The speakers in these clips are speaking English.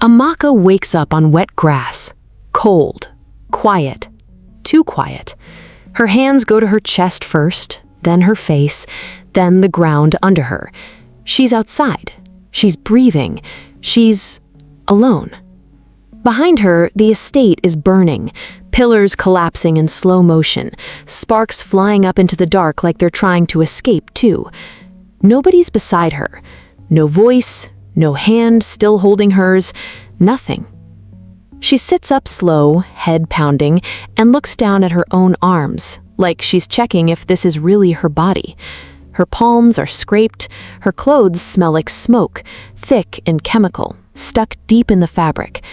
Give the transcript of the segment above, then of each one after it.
Amaka wakes up on wet grass. Cold. Quiet. Too quiet. Her hands go to her chest first, then her face, then the ground under her. She's outside. She's breathing. She's alone. Behind her, the estate is burning, pillars collapsing in slow motion, sparks flying up into the dark like they're trying to escape too. Nobody's beside her. No voice, no hand still holding hers, nothing. She sits up slow, head pounding, and looks down at her own arms, like she's checking if this is really her body. Her palms are scraped, her clothes smell like smoke, thick and chemical, stuck deep in the fabric.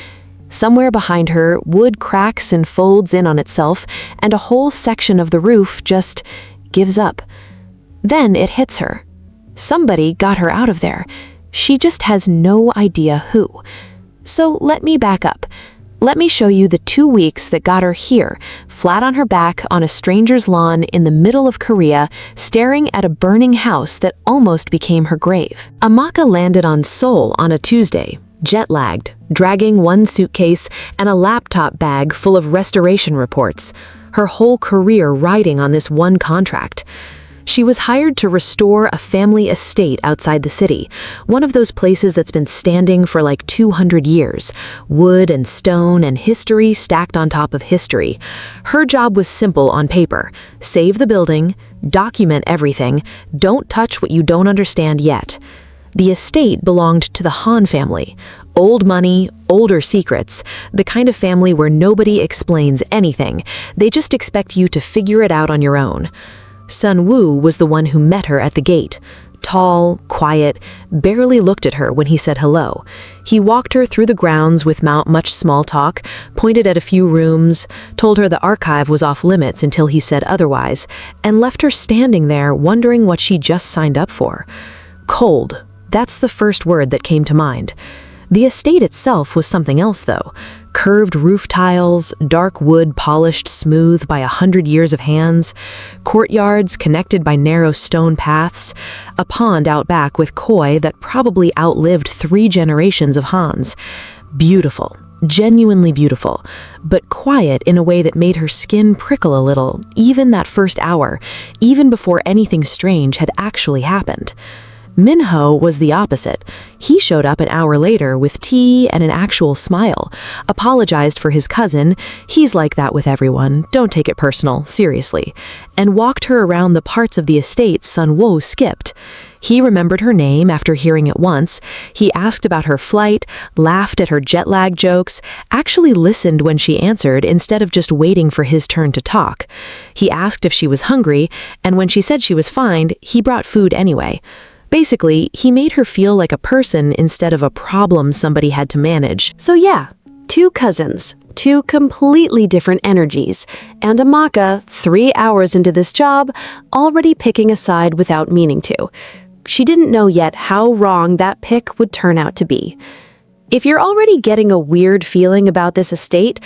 Somewhere behind her, wood cracks and folds in on itself, and a whole section of the roof just gives up. Then it hits her. Somebody got her out of there. She just has no idea who. So let me back up. Let me show you the 2 weeks that got her here, flat on her back on a stranger's lawn in the middle of Korea, staring at a burning house that almost became her grave. Amaka landed on Seoul on a Tuesday, jet-lagged, dragging one suitcase and a laptop bag full of restoration reports, her whole career riding on this one contract. She was hired to restore a family estate outside the city, one of those places that's been standing for like 200 years, wood and stone and history stacked on top of history. Her job was simple on paper: save the building, document everything, don't touch what you don't understand yet. The estate belonged to the Han family. Old money, older secrets, the kind of family where nobody explains anything. They just expect you to figure it out on your own. Sun Woo was the one who met her at the gate. Tall, quiet, barely looked at her when he said hello. He walked her through the grounds without much small talk, pointed at a few rooms, told her the archive was off limits until he said otherwise, and left her standing there wondering what she just signed up for. Cold. That's the first word that came to mind. The estate itself was something else, though. Curved roof tiles, dark wood polished smooth by 100 years of hands, courtyards connected by narrow stone paths, a pond out back with koi that probably outlived 3 generations of Hans. Beautiful, genuinely beautiful, but quiet in a way that made her skin prickle a little, even that first hour, even before anything strange had actually happened. Minho was the opposite. He showed up an hour later with tea and an actual smile, apologized for his cousin, he's like that with everyone, don't take it personal, seriously, and walked her around the parts of the estate Sun Woo skipped. He remembered her name after hearing it once, he asked about her flight, laughed at her jet lag jokes, actually listened when she answered instead of just waiting for his turn to talk. He asked if she was hungry, and when she said she was fine, he brought food anyway. Basically, he made her feel like a person instead of a problem somebody had to manage. So yeah, 2 cousins, 2 completely different energies, and Amaka, 3 hours into this job, already picking a side without meaning to. She didn't know yet how wrong that pick would turn out to be. If you're already getting a weird feeling about this estate,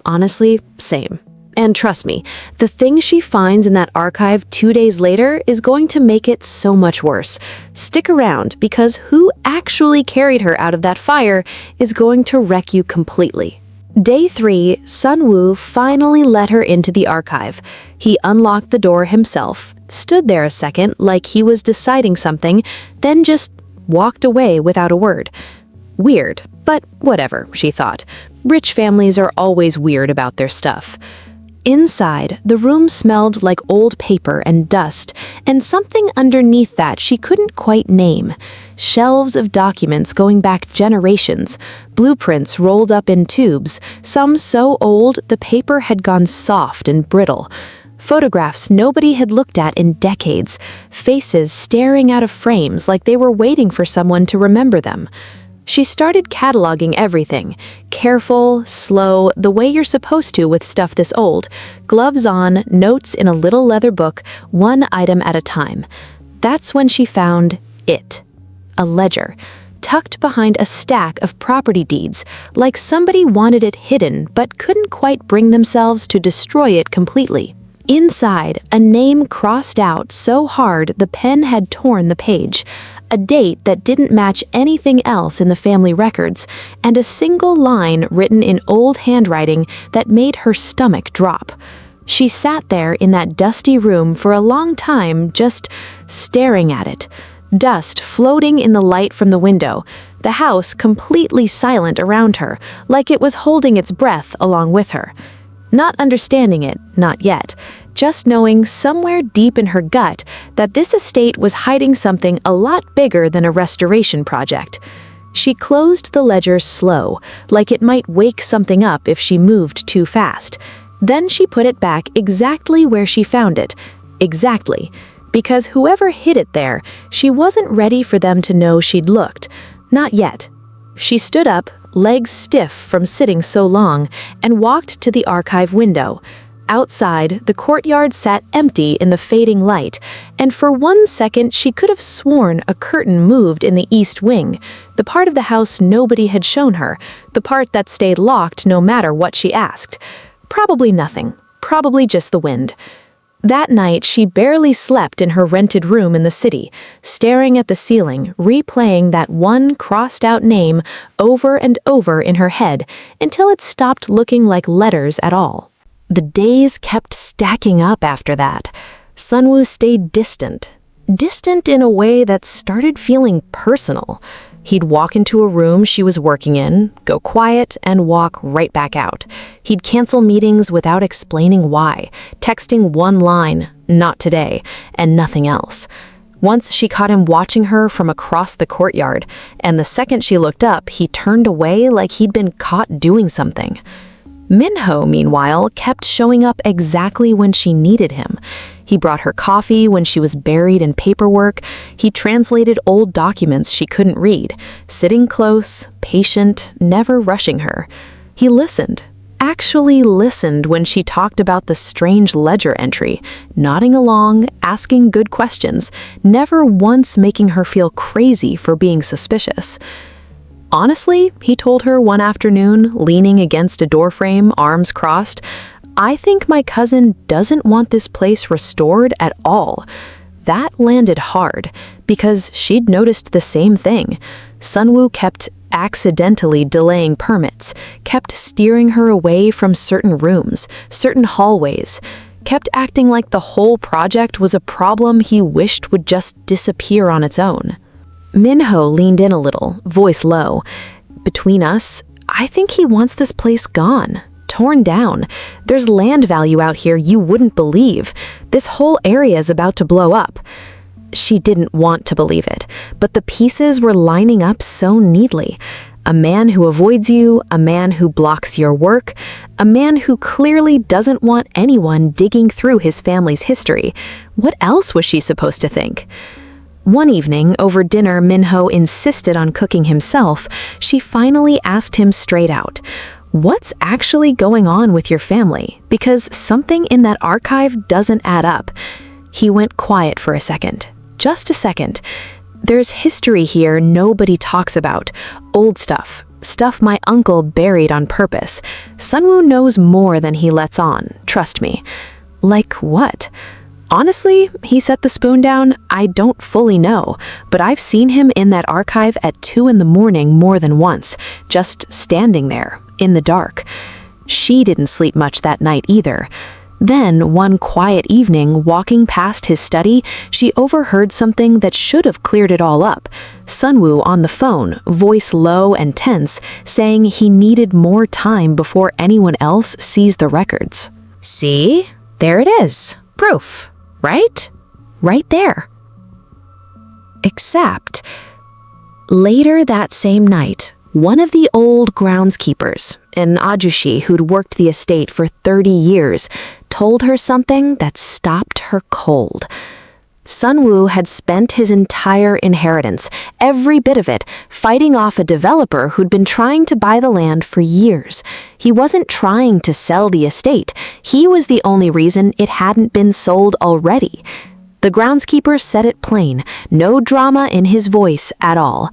honestly, same. And trust me, the thing she finds in that archive 2 days later is going to make it so much worse. Stick around, because who actually carried her out of that fire is going to wreck you completely. Day 3, Sun Woo finally let her into the archive. He unlocked the door himself, stood there a second like he was deciding something, then just walked away without a word. Weird, but whatever, she thought. Rich families are always weird about their stuff. Inside, the room smelled like old paper and dust, and something underneath that she couldn't quite name. Shelves of documents going back generations, blueprints rolled up in tubes, some so old the paper had gone soft and brittle. Photographs nobody had looked at in decades, faces staring out of frames like they were waiting for someone to remember them. She started cataloging everything, careful, slow, the way you're supposed to with stuff this old, gloves on, notes in a little leather book, one item at a time. That's when she found it. A ledger, tucked behind a stack of property deeds, like somebody wanted it hidden but couldn't quite bring themselves to destroy it completely. Inside, a name crossed out so hard the pen had torn the page. a date that didn't match anything else in the family records, and a single line written in old handwriting that made her stomach drop. She sat there in that dusty room for a long time, just staring at it. Dust floating in the light from the window, the house completely silent around her, like it was holding its breath along with her. Not understanding it, not yet, just knowing somewhere deep in her gut that this estate was hiding something a lot bigger than a restoration project. She closed the ledger slow, like it might wake something up if she moved too fast. Then she put it back exactly where she found it. Exactly. Because whoever hid it there, she wasn't ready for them to know she'd looked. Not yet. She stood up, legs stiff from sitting so long, and walked to the archive window. Outside, the courtyard sat empty in the fading light, and for 1 second she could have sworn a curtain moved in the east wing, the part of the house nobody had shown her, the part that stayed locked no matter what she asked. Probably nothing. Probably just the wind. That night, she barely slept in her rented room in the city, staring at the ceiling, replaying that one crossed-out name over and over in her head until it stopped looking like letters at all. The days kept stacking up after that. Sunwoo stayed distant. Distant in a way that started feeling personal. He'd walk into a room she was working in, go quiet, and walk right back out. He'd cancel meetings without explaining why, texting one line, "Not today," and nothing else. Once she caught him watching her from across the courtyard, and the second she looked up, he turned away like he'd been caught doing something. Minho, meanwhile, kept showing up exactly when she needed him. He brought her coffee when she was buried in paperwork. He translated old documents she couldn't read, sitting close, patient, never rushing her. He listened, actually listened when she talked about the strange ledger entry, nodding along, asking good questions, never once making her feel crazy for being suspicious. Honestly, he told her one afternoon, leaning against a doorframe, arms crossed, "I think my cousin doesn't want this place restored at all." That landed hard, because she'd noticed the same thing. Sunwoo kept accidentally delaying permits, kept steering her away from certain rooms, certain hallways, kept acting like the whole project was a problem he wished would just disappear on its own. Minho leaned in a little, voice low. "Between us, I think he wants this place gone, torn down. There's land value out here you wouldn't believe. This whole area is about to blow up." She didn't want to believe it, but the pieces were lining up so neatly. A man who avoids you, a man who blocks your work, a man who clearly doesn't want anyone digging through his family's history. What else was she supposed to think? One evening, over dinner, Minho insisted on cooking himself. She finally asked him straight out, "What's actually going on with your family? Because something in that archive doesn't add up." He went quiet for a second. Just a second. "There's history here nobody talks about. Old stuff. Stuff my uncle buried on purpose. Sunwoo knows more than he lets on, trust me." "Like what?" "Honestly," he set the spoon down, "I don't fully know, but I've seen him in that archive at 2 in the morning more than once, just standing there, in the dark." She didn't sleep much that night either. Then, one quiet evening, walking past his study, she overheard something that should have cleared it all up. Sunwoo on the phone, voice low and tense, saying he needed more time before anyone else sees the records. "See? There it is. Proof. Right? Right there." Except, later that same night, one of the old groundskeepers, an ajushi who'd worked the estate for 30 years, told her something that stopped her cold. Sunwoo had spent his entire inheritance, every bit of it, fighting off a developer who'd been trying to buy the land for years. He wasn't trying to sell the estate. He was the only reason it hadn't been sold already. The groundskeeper said it plain, no drama in his voice at all.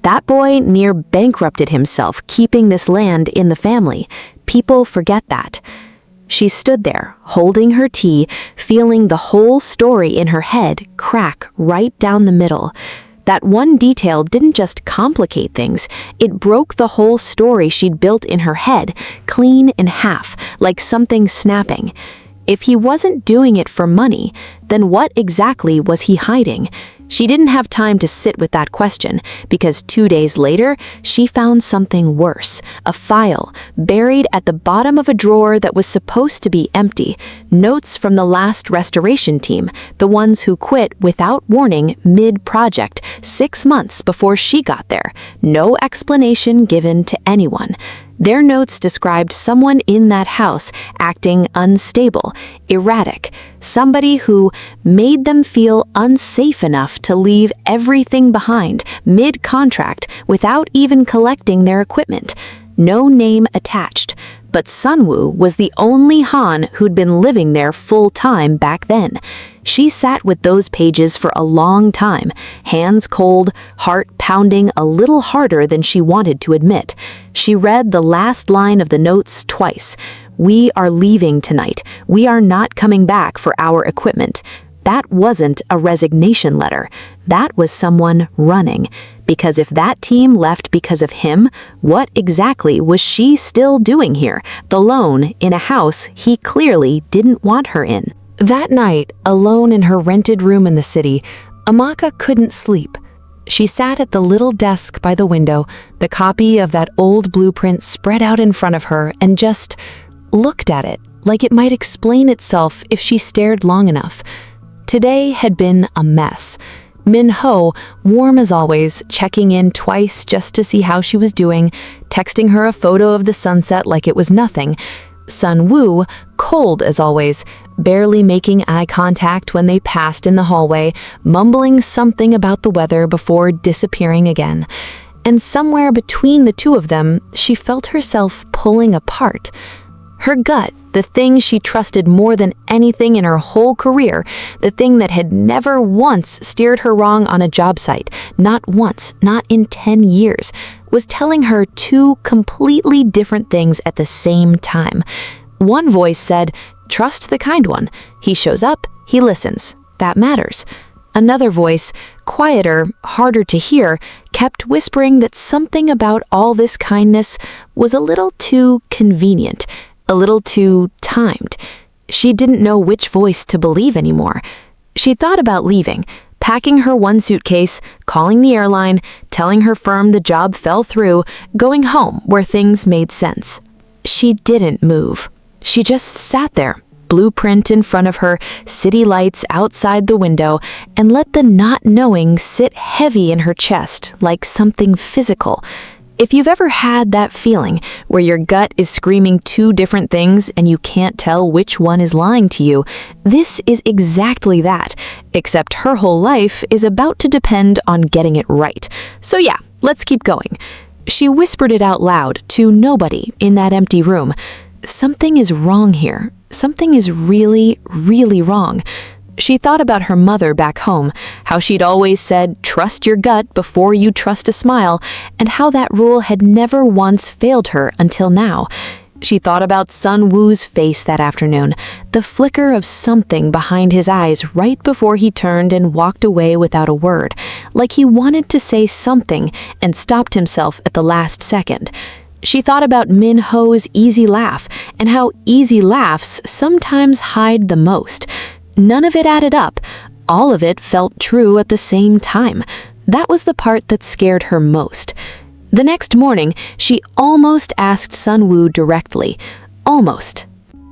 That boy near bankrupted himself keeping this land in the family. People forget that. She stood there, holding her tea, feeling the whole story in her head crack right down the middle. That one detail didn't just complicate things, it broke the whole story she'd built in her head, clean in half, like something snapping. If he wasn't doing it for money, then what exactly was he hiding? She didn't have time to sit with that question, because 2 days later, she found something worse, a file buried at the bottom of a drawer that was supposed to be empty, notes from the last restoration team, the ones who quit without warning mid-project, 6 months before she got there, no explanation given to anyone. Their notes described someone in that house acting unstable, erratic, somebody who made them feel unsafe enough to leave everything behind mid-contract without even collecting their equipment. No name attached, but Sunwoo was the only Han who'd been living there full-time back then. She sat with those pages for a long time, hands cold, heart pounding a little harder than she wanted to admit. She read the last line of the notes twice. "We are leaving tonight. We are not coming back for our equipment." That wasn't a resignation letter. That was someone running. Because if that team left because of him, what exactly was she still doing here, alone in a house he clearly didn't want her in? That night, alone in her rented room in the city, Amaka couldn't sleep. She sat at the little desk by the window, the copy of that old blueprint spread out in front of her, and just looked at it like it might explain itself if she stared long enough. Today had been a mess. Min-ho, warm as always, checking in twice just to see how she was doing, texting her a photo of the sunset like it was nothing. Sunwoo, cold as always, barely making eye contact when they passed in the hallway, mumbling something about the weather before disappearing again. And somewhere between the two of them, she felt herself pulling apart. Her gut, the thing she trusted more than anything in her whole career, the thing that had never once steered her wrong on a job site, not once, not in 10 years, was telling her two completely different things at the same time. One voice said, "Trust the kind one. He shows up, he listens. That matters." Another voice, quieter, harder to hear, kept whispering that something about all this kindness was a little too convenient, a little too timed. She didn't know which voice to believe anymore. She thought about leaving, packing her one suitcase, calling the airline, telling her firm the job fell through, going home where things made sense. She didn't move. She just sat there, blueprint in front of her, city lights outside the window, and let the not knowing sit heavy in her chest like something physical. If you've ever had that feeling where your gut is screaming two different things and you can't tell which one is lying to you, this is exactly that, except her whole life is about to depend on getting it right. So yeah, let's keep going. She whispered it out loud to nobody in that empty room. Something is wrong here. Something is really, really wrong. She thought about her mother back home, how she'd always said, "Trust your gut before you trust a smile," and how that rule had never once failed her until now. She thought about Sunwoo's face that afternoon, the flicker of something behind his eyes right before he turned and walked away without a word, like he wanted to say something and stopped himself at the last second. She thought about Min-ho's easy laugh and how easy laughs sometimes hide the most. None of it added up. All of it felt true at the same time. That was the part that scared her most. The next morning, she almost asked Sunwoo directly. Almost.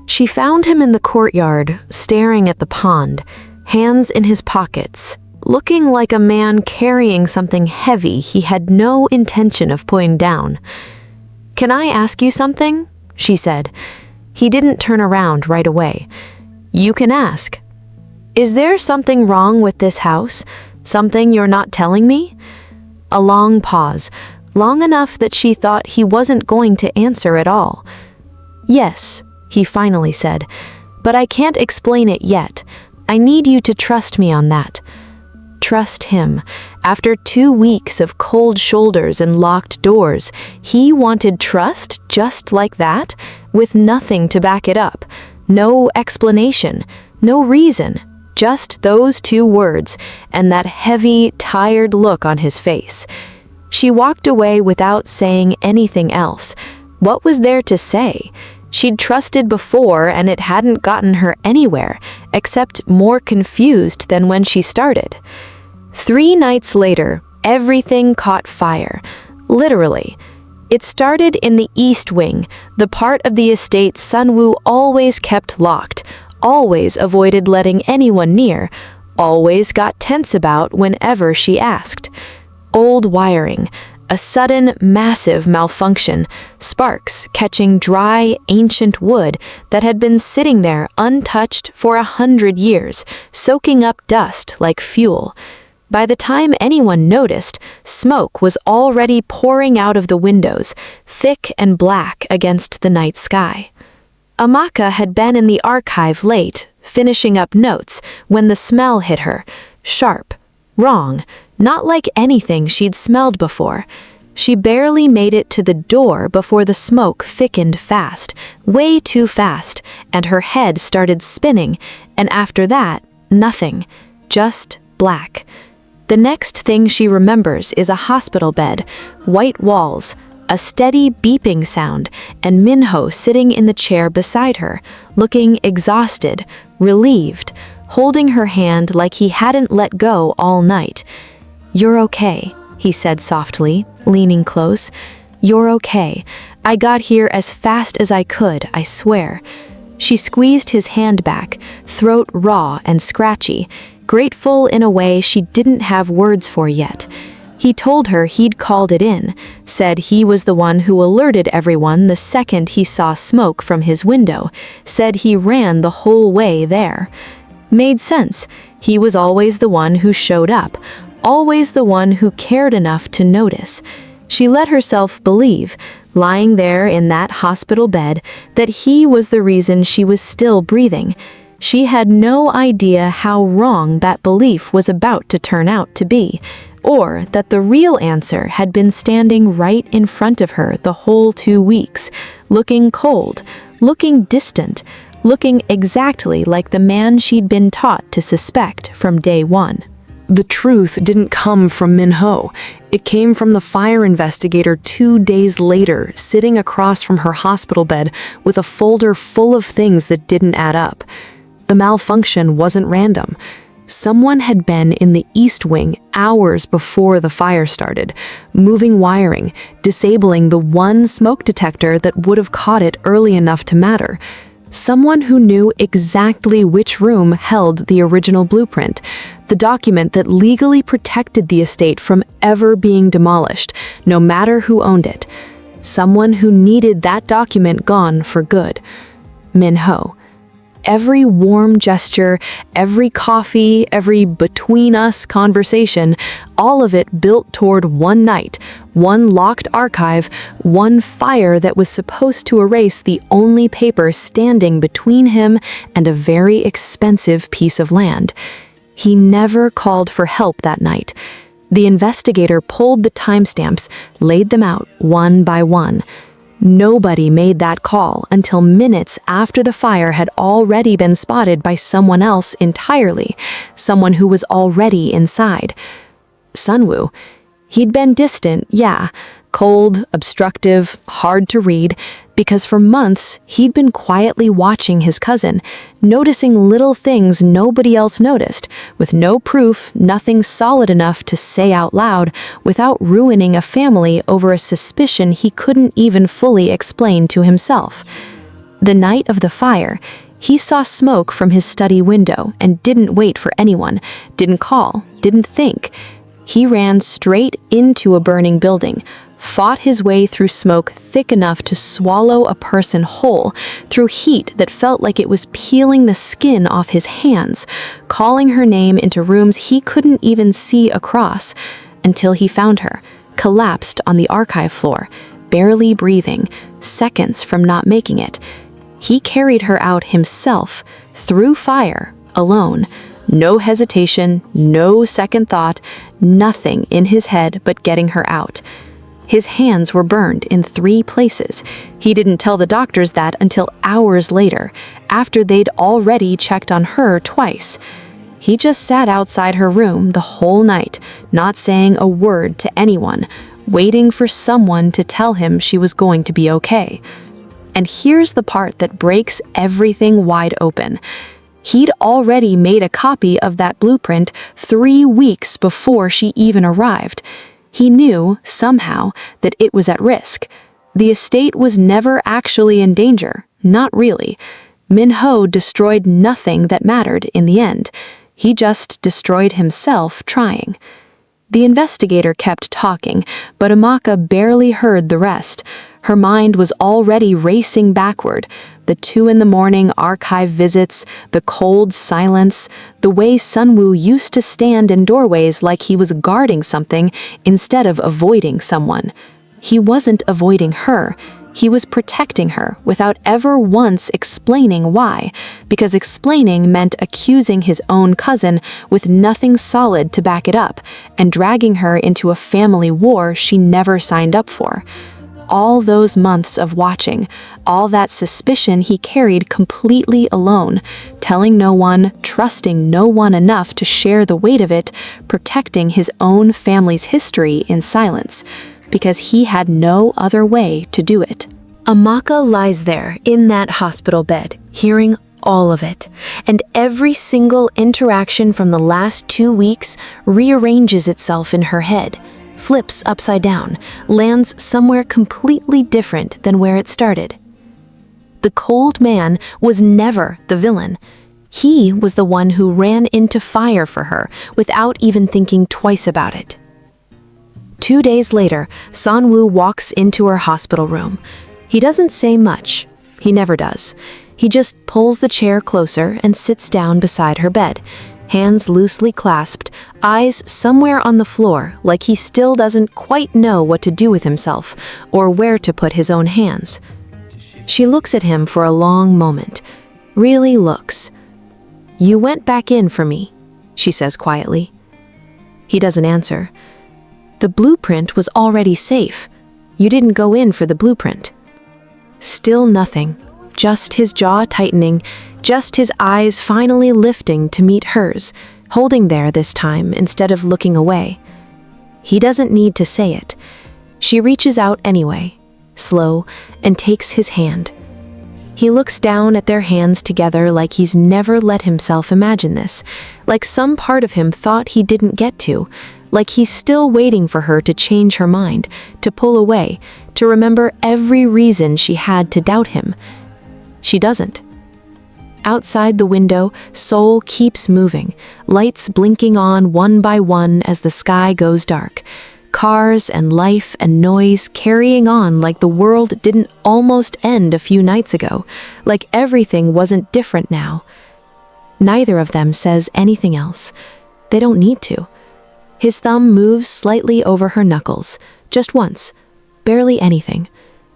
She found him in the courtyard, staring at the pond, hands in his pockets, looking like a man carrying something heavy he had no intention of putting down. "Can I ask you something?" she said. He didn't turn around right away. "You can ask." "Is there something wrong with this house? Something you're not telling me?" A long pause, long enough that she thought he wasn't going to answer at all. "Yes," he finally said, "but I can't explain it yet. I need you to trust me on that." Trust him. After 2 weeks of cold shoulders and locked doors, he wanted trust just like that, with nothing to back it up. No explanation, no reason, Just those 2 words, and that heavy, tired look on his face. She walked away without saying anything else. What was there to say? She'd trusted before, and it hadn't gotten her anywhere, except more confused than when she started. 3 nights later, everything caught fire. Literally. It started in the East Wing, the part of the estate Sunwoo always kept locked, always avoided letting anyone near, always got tense about whenever she asked. Old wiring, a sudden, massive malfunction, sparks catching dry, ancient wood that had been sitting there untouched for 100 years, soaking up dust like fuel. By the time anyone noticed, smoke was already pouring out of the windows, thick and black against the night sky. Amaka had been in the archive late, finishing up notes, when the smell hit her. Sharp. Wrong. Not like anything she'd smelled before. She barely made it to the door before the smoke thickened fast, way too fast, and her head started spinning, and after that, nothing. Just black. The next thing she remembers is a hospital bed, white walls, a steady beeping sound, and Minho sitting in the chair beside her, looking exhausted, relieved, holding her hand like he hadn't let go all night. "You're okay," he said softly, leaning close. "You're okay. I got here as fast as I could, I swear." She squeezed his hand back, throat raw and scratchy, grateful in a way she didn't have words for yet. He told her he'd called it in, said he was the one who alerted everyone the second he saw smoke from his window, said he ran the whole way there. Made sense. He was always the one who showed up, always the one who cared enough to notice. She let herself believe, lying there in that hospital bed, that he was the reason she was still breathing. She had no idea how wrong that belief was about to turn out to be, or that the real answer had been standing right in front of her the whole 2 weeks, looking cold, looking distant, looking exactly like the man she'd been taught to suspect from day one. The truth didn't come from Minho. It came from the fire investigator 2 days later, sitting across from her hospital bed with a folder full of things that didn't add up. The malfunction wasn't random. Someone had been in the East Wing hours before the fire started, moving wiring, disabling the one smoke detector that would have caught it early enough to matter. Someone who knew exactly which room held the original blueprint, the document that legally protected the estate from ever being demolished, no matter who owned it. Someone who needed that document gone for good. Minho. Every warm gesture, every coffee, every between-us conversation, all of it built toward one night, one locked archive, one fire that was supposed to erase the only paper standing between him and a very expensive piece of land. He never called for help that night. The investigator pulled the timestamps, laid them out one by one. Nobody made that call until minutes after the fire had already been spotted by someone else entirely, someone who was already inside. Sunwoo. He'd been distant, yeah, cold, obstructive, hard to read, because for months he'd been quietly watching his cousin, noticing little things nobody else noticed, with no proof, nothing solid enough to say out loud, without ruining a family over a suspicion he couldn't even fully explain to himself. The night of the fire, he saw smoke from his study window and didn't wait for anyone, didn't call, didn't think. He ran straight into a burning building, fought his way through smoke thick enough to swallow a person whole, through heat that felt like it was peeling the skin off his hands, calling her name into rooms he couldn't even see across, until he found her, collapsed on the archive floor, barely breathing, seconds from not making it. He carried her out himself, through fire, alone. No hesitation, no second thought, nothing in his head but getting her out. His hands were burned in 3 places. He didn't tell the doctors that until hours later, after they'd already checked on her twice. He just sat outside her room the whole night, not saying a word to anyone, waiting for someone to tell him she was going to be okay. And here's the part that breaks everything wide open. He'd already made a copy of that blueprint 3 weeks before she even arrived. He knew, somehow, that it was at risk. The estate was never actually in danger, not really. Min-ho destroyed nothing that mattered in the end. He just destroyed himself trying. The investigator kept talking, but Amaka barely heard the rest. Her mind was already racing backward. The 2 in the morning archive visits, the cold silence, the way Sunwoo used to stand in doorways like he was guarding something instead of avoiding someone. He wasn't avoiding her. He was protecting her without ever once explaining why, because explaining meant accusing his own cousin with nothing solid to back it up and dragging her into a family war she never signed up for. All those months of watching, all that suspicion he carried completely alone, telling no one, trusting no one enough to share the weight of it, protecting his own family's history in silence, because he had no other way to do it. Amaka lies there in that hospital bed, hearing all of it, and every single interaction from the last 2 weeks rearranges itself in her head, flips upside down, lands somewhere completely different than where it started. The cold man was never the villain. He was the one who ran into fire for her without even thinking twice about it. 2 days later, Sunwoo walks into her hospital room. He doesn't say much. He never does. He just pulls the chair closer and sits down beside her bed, hands loosely clasped, eyes somewhere on the floor, like he still doesn't quite know what to do with himself or where to put his own hands. She looks at him for a long moment, really looks. "You went back in for me," she says quietly. He doesn't answer. "The blueprint was already safe. You didn't go in for the blueprint." Still nothing, just his jaw tightening, just his eyes finally lifting to meet hers, holding there this time instead of looking away. He doesn't need to say it. She reaches out anyway, slow, and takes his hand. He looks down at their hands together like he's never let himself imagine this, like some part of him thought he didn't get to, like he's still waiting for her to change her mind, to pull away, to remember every reason she had to doubt him. She doesn't. Outside the window, Seoul keeps moving, lights blinking on one by one as the sky goes dark. Cars and life and noise carrying on like the world didn't almost end a few nights ago, like everything wasn't different now. Neither of them says anything else. They don't need to. His thumb moves slightly over her knuckles, just once, barely anything,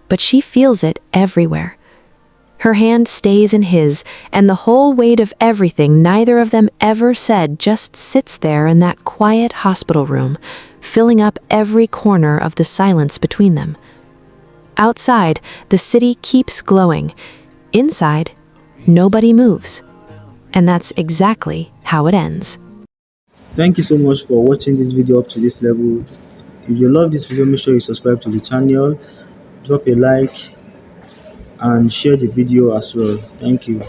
but she feels it everywhere. Her hand stays in his, and the whole weight of everything neither of them ever said just sits there in that quiet hospital room, filling up every corner of the silence between them. Outside, the city keeps glowing. Inside, nobody moves. And that's exactly how it ends. Thank you so much for watching this video up to this level. If you love this video, make sure you subscribe to the channel, drop a like, and share the video as well. Thank you.